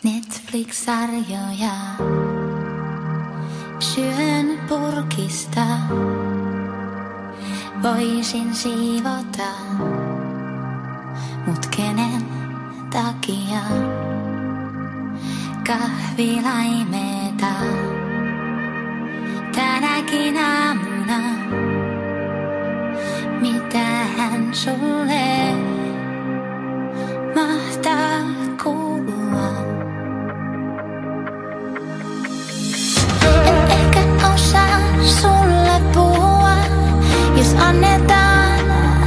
Netflix-sarjoja syön purkista. Voisin siivota, mut kenen takia? Kahvilaimeeta tänäkin aamuna. Mitähän sulle mahtaa kuulua? En ehkä osaa sulle puhua, jos annetaan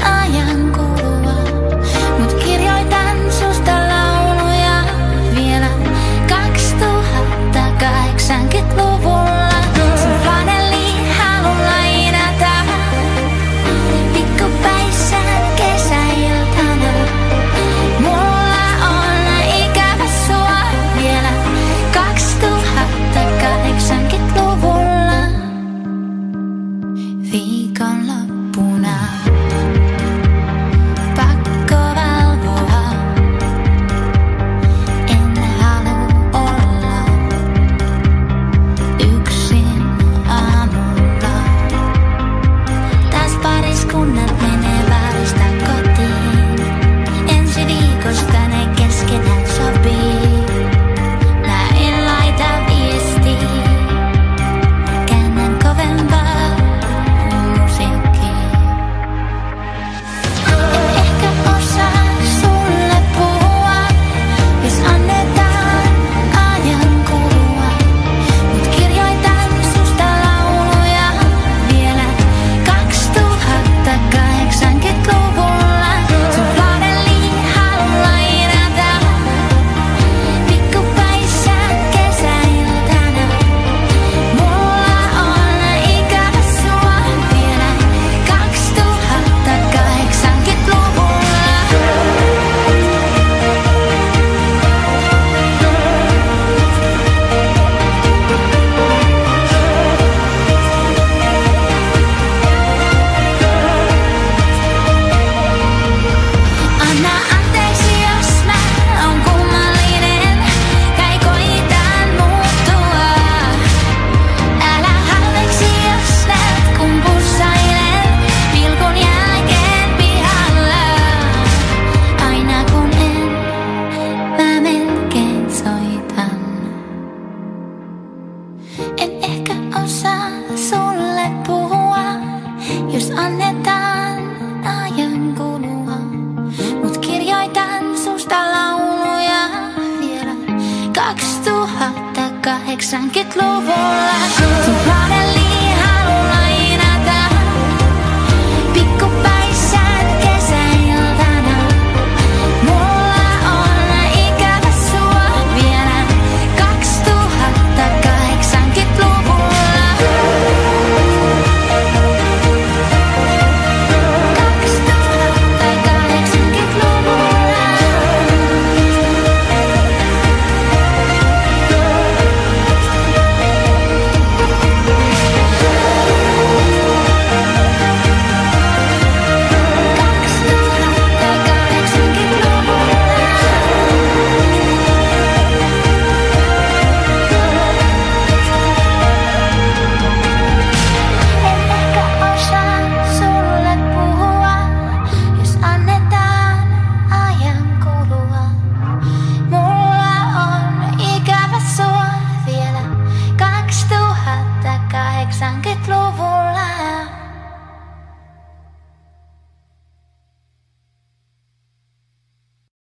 ajan kulua. Mut kirjoitan susta lauluja vielä 2080-luvulla. Sun flanelli halun lainata pikkupäissään kesäiltana. Mulla on ikävä sua vielä 2080-luvulla. Viikonloppuna pakko valvoa. En halua olla yksin aamulla. Taas pariskunnat menee baarista kotiin. Ensi viikosta ne keskenään sopii. Mä en laita viestiä, käännän kovempaa musiikkia. En ehkä osaa sulle puhua, jos annetaan ajan kulua. Mut kirjoitan susta lauluja vielä 2080-luvulla. Sun flanelli halun lainata pikkupäissään kesäiltana. Mulla on ikävä sua vielä 2080-luvulla. Anna anteeksi, jos mä oon kummallinen. Kai koitan muuttua. Älä halveksi, jos näet kun pussailen pilkun jälkeen pihalla. Aina kun en, mä melkein soitan. En ehkä osaa sulle puhua, jos annetaan ajan kulua. Mut kirjoitan susta lauluja vielä 2080-luvulla. Sun